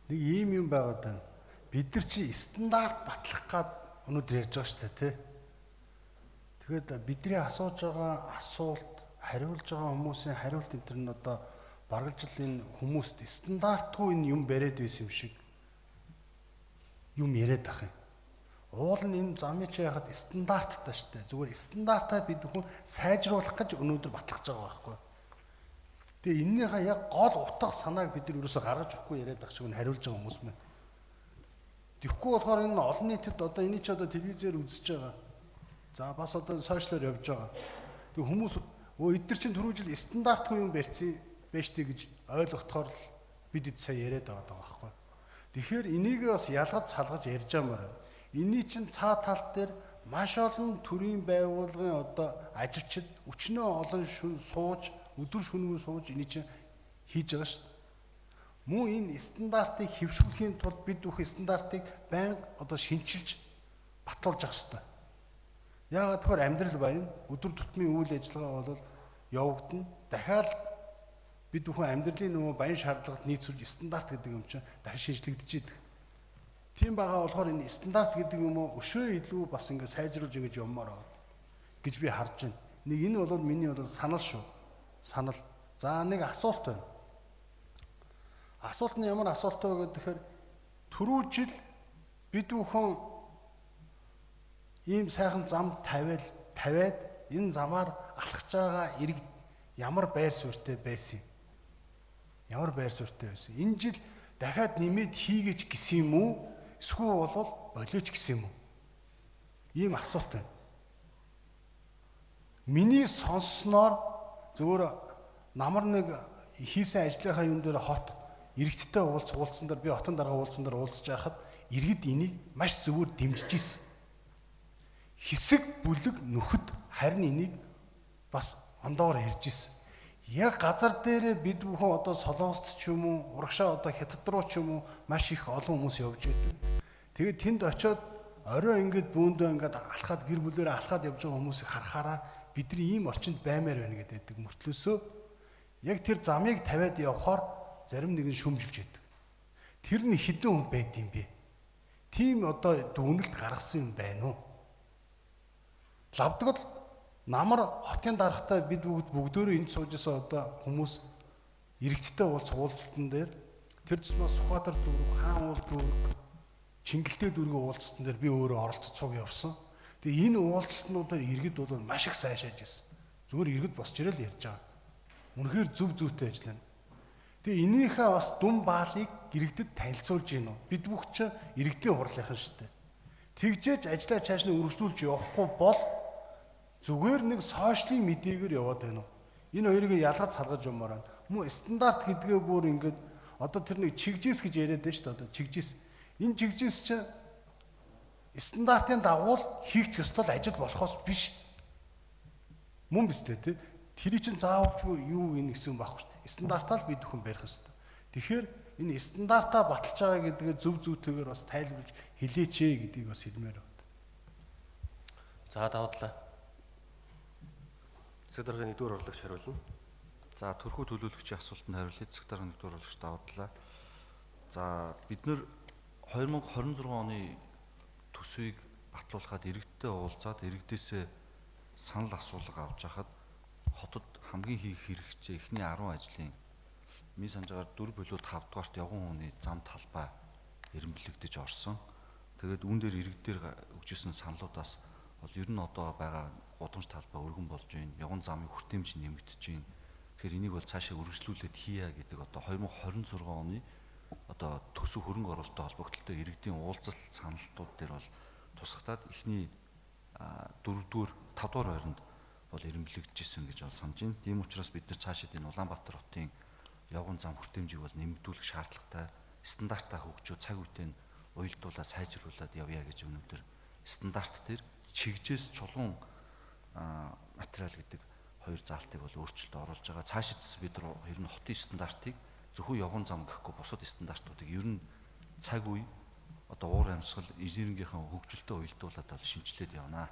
Нэг ийм юм байгаад байна. Бид нар чи стандарт батлах гад өнөөдөр ярьж байгаа шүү дээ, тий. Тэгээд бидний асууж байгаа асуулт, хариулж байгаа хүмүүсийн хариулт энэ төр нь одоо баргалжил энэ хүмүүст стандартгүй энэ юм бариад байсан юм шиг юм яриад ах юм. Уул нь энэ замыг чи яхад стандарттай шүү дээ. Зүгээр стандартаа бид бүхэн сайжруулах гэж өнөөдөр батлах гэж байгаа байхгүй. Тэгээ эннийхээ яг гол утга санааг бид нар юусоо гаргаж өгөхгүй яриад ах шиг нь хариулж байгаа хүмүүс мэн. Тэгэхгүй болохоор энэ олон нийтэд одоо энийг ч одоо телевизээр үзэж байгаа. За бас одоо сошиалор явж байгаа. Тэг хүмүүс эдгээр чинь түрүү жил стандартгүй юм барьцсан байж тээ гэж ойлгохоор л бид сая яриад байгаа байхгүй. Тэгэхээр энийг бас ялгаж салгаж ярьж байгаа юм. Эний чинь цаа тал дээр маш олон төрлийн байгууллагын одоо ажилчид өчнөө олон сууж өдөр шөнөгүй сууж эний чинь хийж байгаа шүү дээ. Мөн энэ стандартыг хэвшүүлэхийн тулд бид бүх стандартыг байнга одоо шинчилж батлуулж авах хэрэгтэй. Яагаад тэгэхээр амьдрал байна. Өдөр тутмын үйл ажиллагаа бол явагдана. Дахиад бид бүхэн амьдралын нөгөө баян шаардлагад нийцүүлж стандарт гэдэг юм чинь дахин шинжлэгдэж идэг. Тийм байгаа болохоор энэ стандарт гэдэг юм уу өшөө илүү бас ингэ сайжруулж ингэж явмаар байна гэж би харж байна. Нэг энэ бол миний бол санал шүү. Санал. За нэг асуулт байна. Асуулт нь ямар асуулт вэ гэхээр түрүү жил бид бүхэн ийм сайхан зам тавиад энэ замаар алхаж байгаа иргэд ямар байр суурьтай байсан юм? Ямар байр суурьтай байсан? Энэ жил дахиад нэмээд хийгээч гэсэн юм уу? Эсвэл бол болооч гэсэн юм уу? Ийм асуулт байна. Миний сонссноор зөвөр намар нэг хийсэн ажлынхаа юм дээр хот иргэдтэй уулзсан дээр би хотын дарга уулзсан дээр уулзж байхад иргэд энийг маш зөвөр дэмжиж ирсэн. Хэсэг бүлэг нөхөд харин энийг бас ондоор ярьж ирсэн. Яг газар дээр бид бүхэн одоо Солонгост ч юм уу, урагшаа одоо Хятад руу ч юм уу маш их олон хүмүүс явж байдаг. Тэгээд тэнд очиод орой ингээд бүүндөө ингээд алхаад гэр бүлээрээ алхаад явж байгаа хүмүүсийг харахаараа бидний ийм орчинд баймаар байна гэдэг мөртлөөсөө яг тэр замыг тавиад явхаар зарим нэг нь шүмжилж байдаг. Тэр нь хэдэн хүн байд юм бэ? Тийм одоо дүгнэлт гаргасан юм байна уу? Лавдгал намар хотын дарагтай бид бүгдөө энд суужсаа одоо хүмүүс иргэдтэй уулзалтан дээр тэр тусмаа Сүхбаатар дүүрэг, Хаан уул дүүрэг, Чингэлтэй дүүргийн уулзалтан дээр би өөрөө оролцож явсан. Тэгээ энэ уулзалтнуудаар иргэд бол маш их сайшааж ирсэн. Зүгээр иргэд босч ирэл ярьж байгаа. Үнэхээр зөв зүйтэй ажиллана. Тэгээ энийхээ бас дүн баалыг иргэдэд танилцуулж гин үү? Бид бүх ч иргэдийн хурлынхан шүү дээ. Тэгжээж ажлаа цааш нь үргэлжлүүлж явахгүй бол зүгээр нэг сошиалын мэдээгээр яваад байна уу? Энэ хоёрыг ялгаж салгаж юмараа. Мөн стандарт гэдгээ бүр ингээд одоо тэр нэг чигжээс гэж яриад байна шүү дээ. Одоо чигжээс. Энэ чигжээс чинь стандартын дагуу хийх ёстой ажил болохоос биш. Мөн биз дээ тий. Тэр чинь заавалжгүй юу гин гэсэн байхгүй шүү дээ. Стандартаа л бид бүхэн барих ёстой. Тэгэхээр энэ стандартаа баталж байгаа гэдгээ зөв зүйтэйгээр бас тайлбарж хэлээч гэдгийг бас хэлмээр байна. За даваадлаа. Засаг даргын 1-р орлогч хариулна. За төрхөө төлөөлөгчийн асуултанд хариулъя. Засаг даргын 1-р орлогч даваадлаа. За бид нэр 2026 оны төсвийг батлуулахад иргэдтэй уулзаад иргэдээсээ санал асуулга авч хахад хотод хамгийн хийх хэрэгцээ эхний 10 ажлын ми санжаагаар 4/5 дугаарт явган хүний зам талбай эренбэлэгдэж орсон. Тэгээд үүн дээр иргэдээр өгчсэн саналуудаас бол ер нь одоо байгаа гудамж талбай өргөн болж байна. Явган замын хүртээмж нэмэгдэж байна. Тэгэхээр энийг бол цаашаа үргэлжлүүлээд хийя гэдэг одоо 2026 оны одоо төсөв хөрөнгө оруулалттай холбогдлолтой иргэдийн уулзалт саналтууд дээр бол тусгатаад эхний 4-р 5-р байранд бол эренбэлэгдэжсэн гэж бол санаж байна. Тийм учраас бид нар цаашид энэ Улаанбаатар хотын явган зам хүртээмжийг бол нэмэгдүүлэх шаардлагатай, стандартаа хөгжөө цаг үеийн уялдуулаад сайжруулад явъя гэж өнөөдөр стандарт дээр чигжээс чулуун материал гэдэг хоёр заалтыг бол өөрчлөлт оруулж байгаа. Цаашид бид нар ер нь хотын стандартыг зөвхөн явган зам гэхгүй бусад стандартуудыг ер нь цаг үе одоо уур амьсгал инженерийнхээ хөгжилтэй уялдуулаад бол шинжилээд явна.